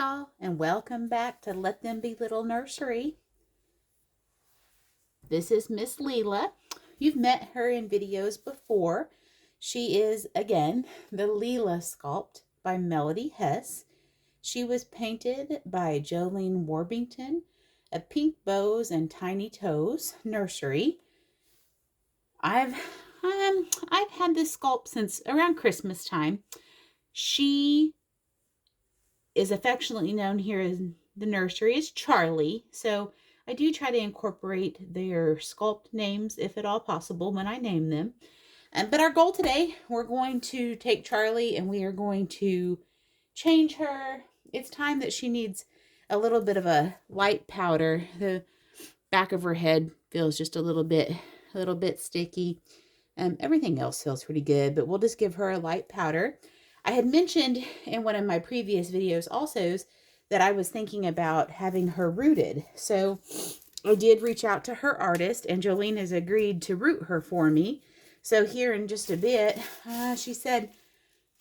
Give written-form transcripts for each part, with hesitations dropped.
y'all, and welcome back to Let Them Be Little Nursery. This is Miss Leela. You've met her in videos before. She is, again, the Leela sculpt by Melody Hess. She was painted by Jolene Warbington at Pink Bows and Tiny Toes Nursery. I've had this sculpt since around Christmas time. She is affectionately known here in the nursery as Charlie, so I do try to incorporate their sculpt names if at all possible when I name them. But our goal today, we're going to take Charlie and we are going to change her. It's time that she needs a little bit of a light powder. The back of her head feels just a little bit sticky. Everything else feels pretty good, but we'll just give her a light powder. I had mentioned in one of my previous videos also that I was thinking about having her rooted. So I did reach out to her artist, and Jolene has agreed to root her for me. So here in just a bit, she said,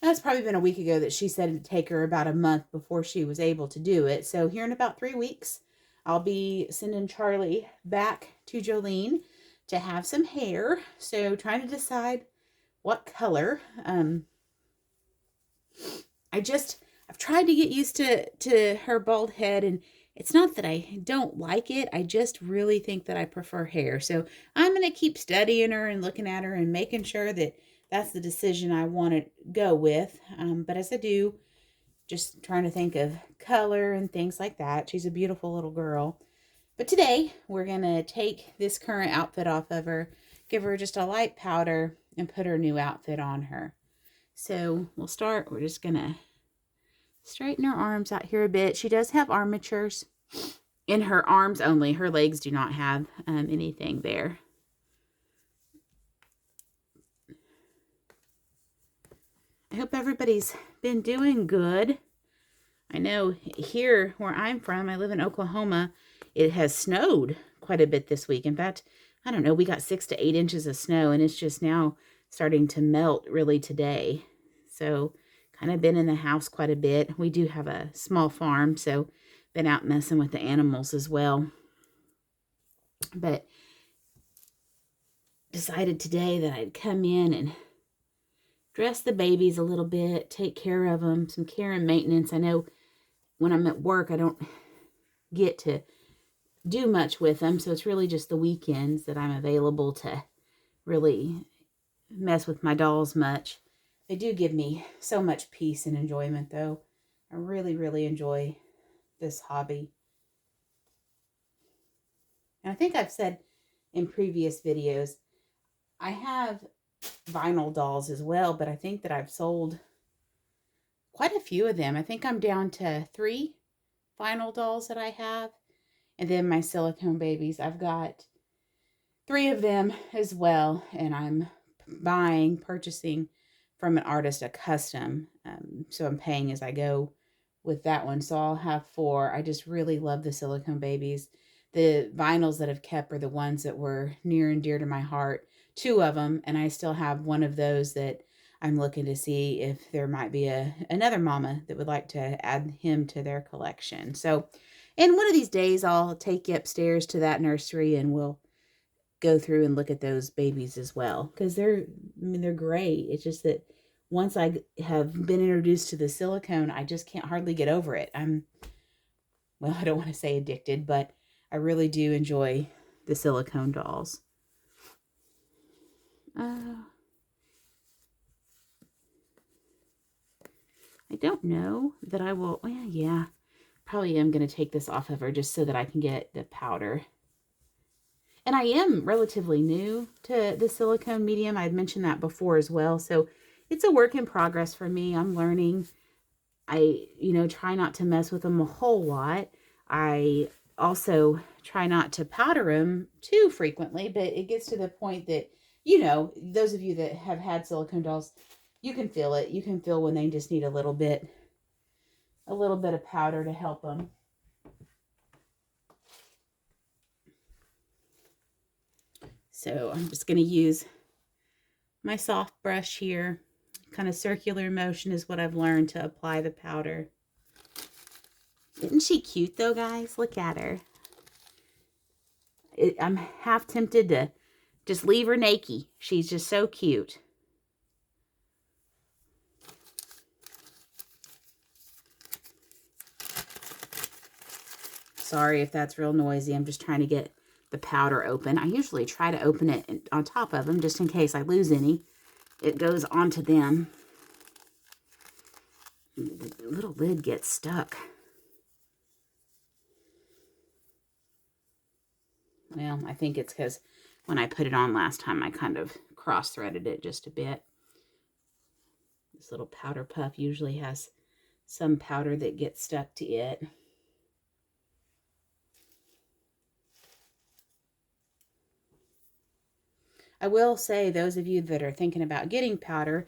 that's probably been a week ago that she said it'd take her about a month before she was able to do it. So here in about 3 weeks, I'll be sending Charlie back to Jolene to have some hair. So trying to decide what color. I've tried to get used to her bald head, and it's not that I don't like it. I just really think that I prefer hair. So I'm going to keep studying her and looking at her and making sure that that's the decision I want to go with. But as I do, just trying to think of color and things like that. She's a beautiful little girl. But today, we're going to take this current outfit off of her, give her just a light powder, and put her new outfit on her. So we'll start. We're just going to straighten her arms out here a bit. She does have armatures in her arms only. Her legs do not have anything there. I hope everybody's been doing good. I know here where I'm from, I live in Oklahoma, it has snowed quite a bit this week. In fact, I don't know, we got 6 to 8 inches of snow, and it's just now starting to melt really today. So kind of been in the house quite a bit. We do have a small farm, so been out messing with the animals as well. But decided today that I'd come in and dress the babies a little bit, take care of them, some care and maintenance. I know when I'm at work, I don't get to do much with them, so it's really just the weekends that I'm available to really mess with my dolls much. They do give me so much peace and enjoyment, though. I really, really enjoy this hobby. And I think I've said in previous videos, I have vinyl dolls as well, but I think that I've sold quite a few of them. I think I'm down to 3 vinyl dolls that I have. And then my silicone babies, I've got 3 of them as well. And I'm purchasing from an artist a custom. So I'm paying as I go with that one. So I'll have 4. I just really love the silicone babies. The vinyls that I've kept are the ones that were near and dear to my heart. 2 of them, and I still have one of those that I'm looking to see if there might be another mama that would like to add him to their collection. So, and one of these days I'll take you upstairs to that nursery and we'll go through and look at those babies as well, because they're great. It's just that once I have been introduced to the silicone, I just can't hardly get over it. Well, I don't want to say addicted, but I really do enjoy the silicone dolls. I don't know that I will. Well, yeah, probably am going to take this off of her just so that I can get the powder. And I am relatively new to the silicone medium. I had mentioned that before as well. So it's a work in progress for me. I'm learning. I, try not to mess with them a whole lot. I also try not to powder them too frequently, but it gets to the point that, those of you that have had silicone dolls, you can feel it. You can feel when they just need a little bit of powder to help them. So I'm just going to use my soft brush here. Kind of circular motion is what I've learned to apply the powder. Isn't she cute though, guys? Look at her. I'm half tempted to just leave her naked. She's just so cute. Sorry if that's real noisy. I'm just trying to get the powder open. I usually try to open it on top of them just in case I lose any. It goes onto them. The little lid gets stuck. Well, I think it's because when I put it on last time, I kind of cross-threaded it just a bit. This little powder puff usually has some powder that gets stuck to it. I will say, those of you that are thinking about getting powder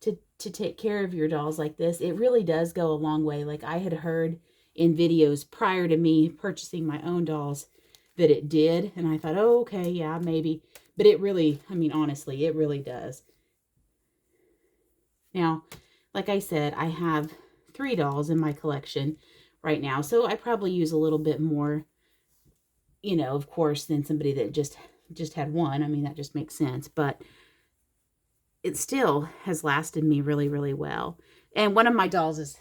to take care of your dolls like this, it really does go a long way. Like I had heard in videos prior to me purchasing my own dolls that it did. And I thought, oh, okay, yeah, maybe. But it really, I mean, honestly, it really does. Now, like I said, I have 3 dolls in my collection right now. So I probably use a little bit more, you know, of course, than somebody that just had one. I mean, that just makes sense. But it still has lasted me really, really well. And one of my dolls is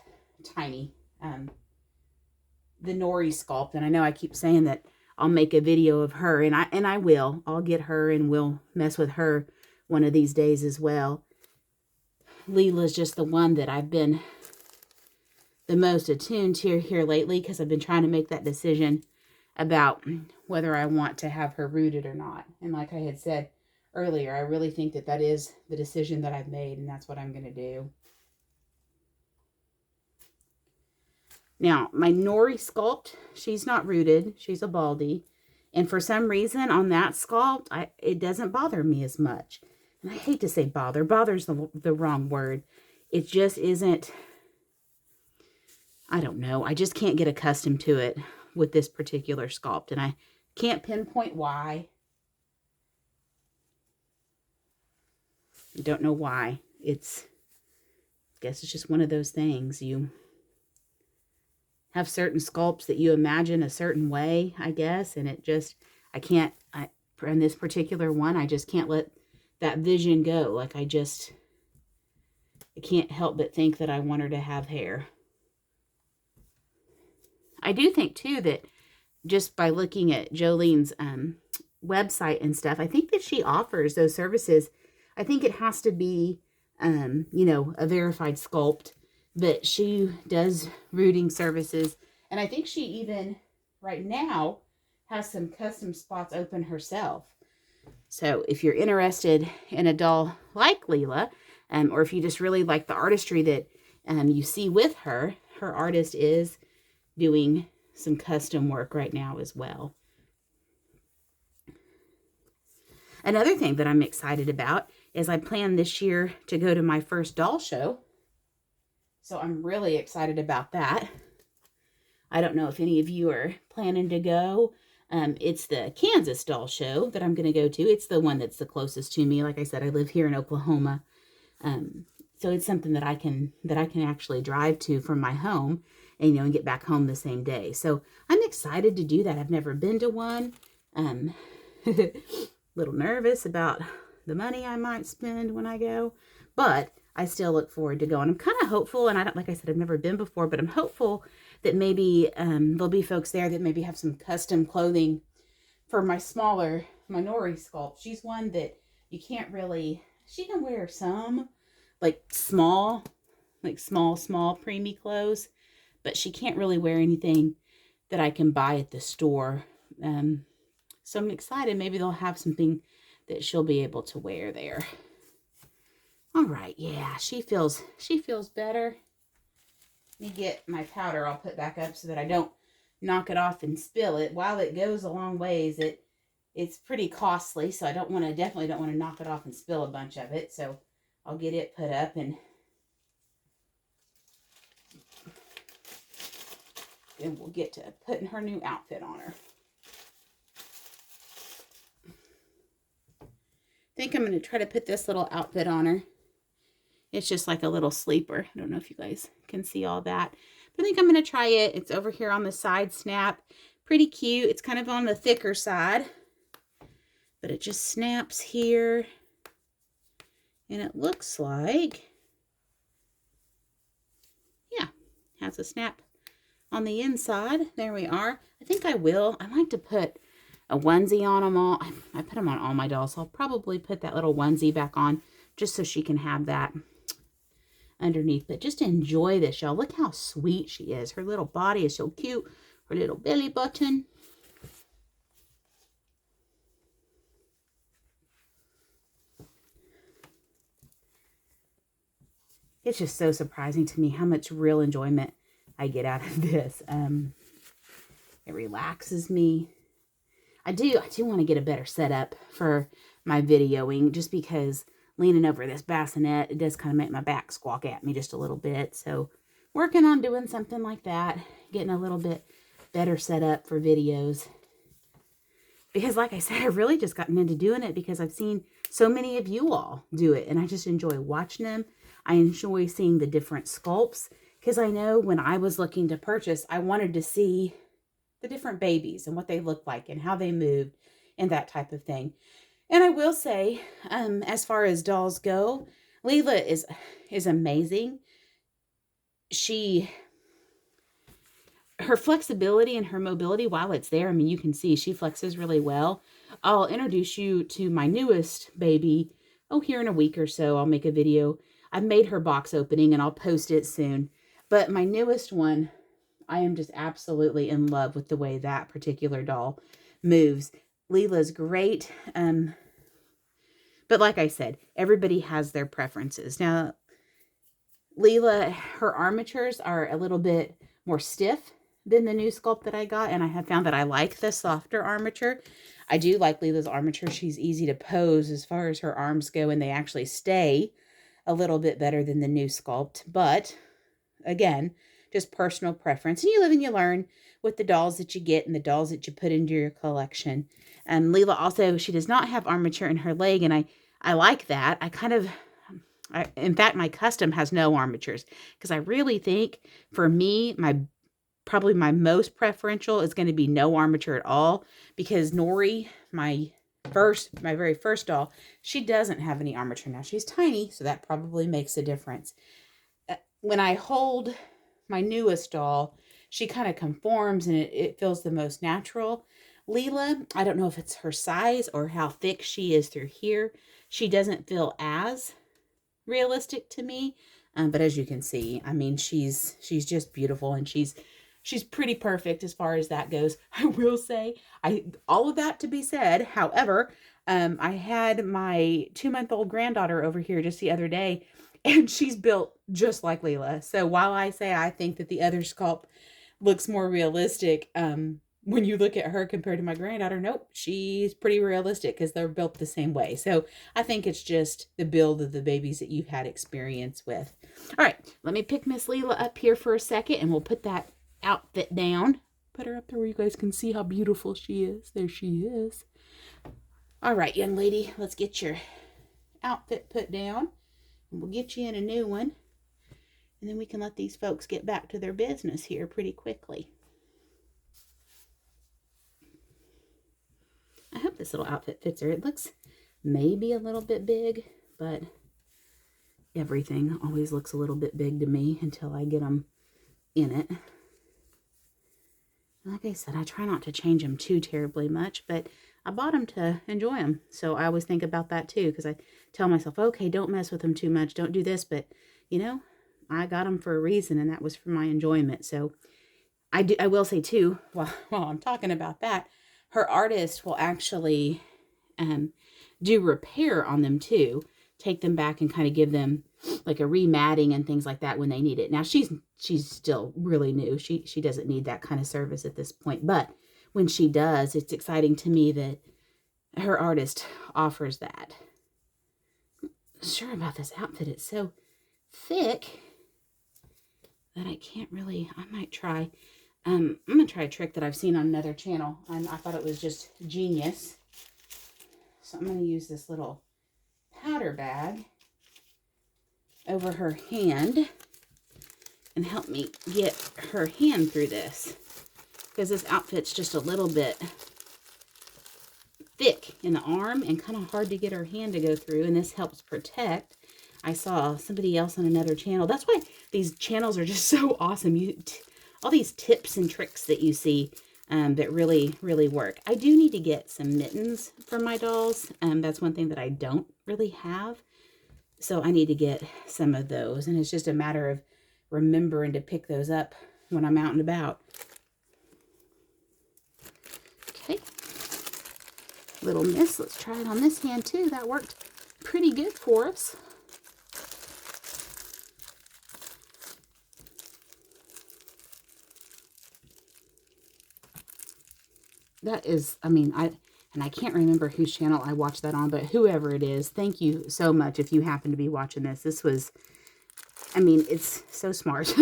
tiny. The Nori sculpt. And I know I keep saying that I'll make a video of her. And I will. I'll get her and we'll mess with her one of these days as well. Leela's just the one that I've been the most attuned to here lately, because I've been trying to make that decision about whether I want to have her rooted or not. And like I had said earlier, I really think that that is the decision that I've made, and that's what I'm going to do. Now, my Nori sculpt, she's not rooted. She's a Baldy. And for some reason on that sculpt, it doesn't bother me as much. And I hate to say bother. Bother's the wrong word. It just isn't, I don't know. I just can't get accustomed to it with this particular sculpt. And I can't pinpoint why. I don't know why. I guess it's just one of those things. You have certain sculpts that you imagine a certain way, I guess. And it just, in this particular one, I just can't let that vision go. Like I can't help but think that I want her to have hair. I do think too that just by looking at Jolene's website and stuff, I think that she offers those services. I think it has to be, you know, a verified sculpt, but she does rooting services. And I think she even right now has some custom spots open herself. So if you're interested in a doll like Leela, or if you just really like the artistry that you see with her, her artist is doing some custom work right now as well. Another thing that I'm excited about is I plan this year to go to my first doll show. So I'm really excited about that. I don't know if any of you are planning to go. It's the Kansas doll show that I'm going to go to. It's the one that's the closest to me. Like I said, I live here in Oklahoma. So it's something that I can actually drive to from my home and, you know, and get back home the same day. So I'm excited to do that. I've never been to one. Little nervous about the money I might spend when I go, but I still look forward to going. I'm kind of hopeful, and like I said, I've never been before, but I'm hopeful that maybe there'll be folks there that maybe have some custom clothing for my smaller Nori sculpt. She's one that you can't really, she can wear some like small preemie clothes, but she can't really wear anything that I can buy at the store. So I'm excited. Maybe they'll have something that she'll be able to wear there. All right, yeah, she feels better. Let me get my powder all put back up so that I don't knock it off and spill it. While it goes a long ways, it's pretty costly, so definitely don't want to knock it off and spill a bunch of it. So I'll get it put up and then we'll get to putting her new outfit on her. I think I'm going to try to put this little outfit on her. It's just like a little sleeper. I don't know if you guys can see all that. But I think I'm going to try it. It's over here on the side snap. Pretty cute. It's kind of on the thicker side, but it just snaps here. And it looks like, yeah, has a snap on the inside. There we are. I think I will. I like to put a onesie on them all. I put them on all my dolls, so I'll probably put that little onesie back on just so she can have that underneath. But just enjoy this, y'all. Look how sweet she is. Her little body is so cute. Her little belly button. It's just so surprising to me how much real enjoyment I get out of this. It relaxes me. I do want to get a better setup for my videoing, just because leaning over this bassinet, it does kind of make my back squawk at me just a little bit. So working on doing something like that, getting a little bit better setup for videos. Because like I said, I've really just gotten into doing it because I've seen so many of you all do it, and I just enjoy watching them. I enjoy seeing the different sculpts, because I know when I was looking to purchase, I wanted to see the different babies and what they looked like and how they moved and that type of thing. And I will say, as far as dolls go, Leela is amazing. Her flexibility and her mobility, while it's there, I mean, you can see she flexes really well. I'll introduce you to my newest baby. Oh, here in a week or so, I'll make a video. I've made her box opening and I'll post it soon. But my newest one, I am just absolutely in love with the way that particular doll moves. Leela's great. But like I said, everybody has their preferences. Now, Leela, her armatures are a little bit more stiff than the new sculpt that I got, and I have found that I like the softer armature. I do like Leela's armature. She's easy to pose as far as her arms go, and they actually stay a little bit better than the new sculpt. But again, just personal preference. And you live and you learn with the dolls that you get and the dolls that you put into your collection. Leela also, she does not have armature in her leg, and I like that. In fact, my custom has no armatures, because I really think, for me, probably my most preferential is going to be no armature at all, because Nori, my very first doll, she doesn't have any armature. Now, she's tiny, so that probably makes a difference. When I hold my newest doll, she kind of conforms and it feels the most natural. Leela, I don't know if it's her size or how thick she is through here. She doesn't feel as realistic to me. But as you can see, I mean, she's just beautiful, and she's pretty perfect as far as that goes. I will say, all of that to be said, however, I had my 2-month-old granddaughter over here just the other day, and she's built just like Leela. So while I say I think that the other sculpt looks more realistic, when you look at her compared to my granddaughter, nope, she's pretty realistic, because they're built the same way. So I think it's just the build of the babies that you've had experience with. All right, let me pick Miss Leela up here for a second, and we'll put that outfit down. Put her up there where you guys can see how beautiful she is. There she is. All right, young lady, let's get your outfit put down, and we'll get you in a new one, and then we can let these folks get back to their business here pretty quickly. I hope this little outfit fits her. It looks maybe a little bit big, but everything always looks a little bit big to me until I get them in it. Like I said, I try not to change them too terribly much, but I bought them to enjoy them. So I always think about that too, because I tell myself, okay, don't mess with them too much. Don't do this. But, you know, I got them for a reason, and that was for my enjoyment. So I will say too, while I'm talking about that, her artist will actually do repair on them too. Take them back and kind of give them like a rematting and things like that when they need it. Now, she's still really new. She doesn't need that kind of service at this point. But when she does, it's exciting to me that her artist offers that. I'm sure about this outfit. It's so thick that I can't really, I might try. I'm going to try a trick that I've seen on another channel, and I thought it was just genius. So I'm going to use this little powder bag over her hand, and help me get her hand through this, because this outfit's just a little bit thick in the arm and kind of hard to get her hand to go through, and this helps protect. I saw somebody else on another channel. That's why these channels are just so awesome. All these tips and tricks that you see that really, really work. I do need to get some mittens for my dolls. That's one thing that I don't really have. So I need to get some of those. And it's just a matter of remembering to pick those up when I'm out and about. Okay. Little miss. Let's try it on this hand too. That worked pretty good for us. That is, I mean, I can't remember whose channel I watched that on, but whoever it is, thank you so much if you happen to be watching this. This was, I mean, it's so smart.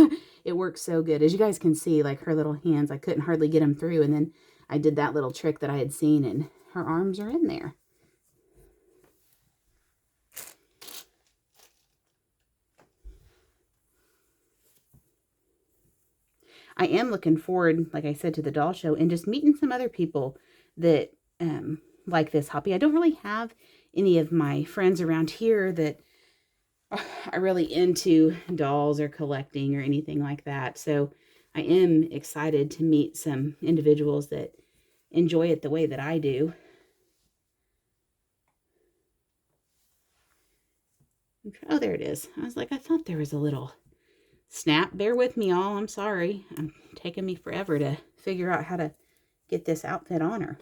It works so good. As you guys can see, like her little hands, I couldn't hardly get them through. And then I did that little trick that I had seen, and her arms are in there. I am looking forward, like I said, to the doll show and just meeting some other people that like this hobby. I don't really have any of my friends around here that are really into dolls or collecting or anything like that. So I am excited to meet some individuals that enjoy it the way that I do. Oh, there it is. I was like, I thought there was a little snap. Bear with me, all. I'm sorry. I'm taking me forever to figure out how to get this outfit on her.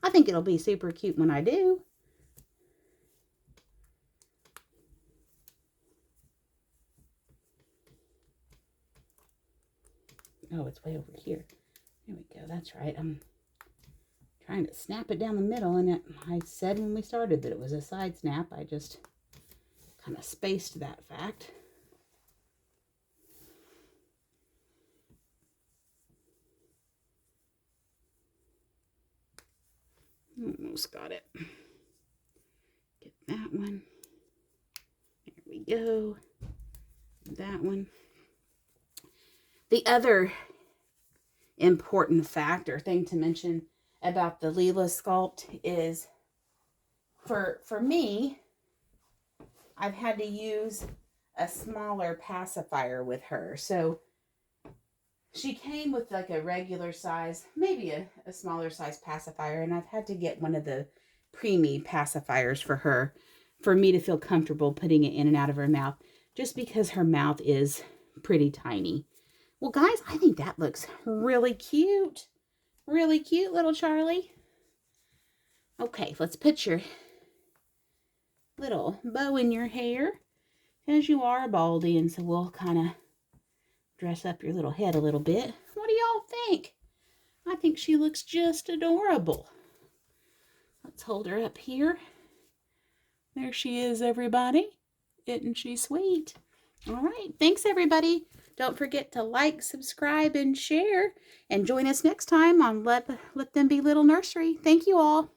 I think it'll be super cute when I do. Oh, it's way over here. There we go. That's right. I'm trying to snap it down the middle, and I said when we started that it was a side snap. I just kind of spaced that fact. Almost got it. Get that one. There we go. That one. The other important fact or thing to mention about the Leela sculpt is for me, I've had to use a smaller pacifier with her. So she came with like a regular size, maybe a smaller size pacifier, and I've had to get one of the preemie pacifiers for her for me to feel comfortable putting it in and out of her mouth, just because her mouth is pretty tiny. Well, guys, I think that looks really cute. Really cute, little Charlie. Okay, let's put your little bow in your hair, as you are a baldy, and so we'll kind of dress up your little head a little bit. What do y'all think? I think she looks just adorable. Let's hold her up here. There she is, everybody. Isn't she sweet? All right, thanks, everybody. Don't forget to like, subscribe, and share. And join us next time on Let Them Be Little Nursery. Thank you all.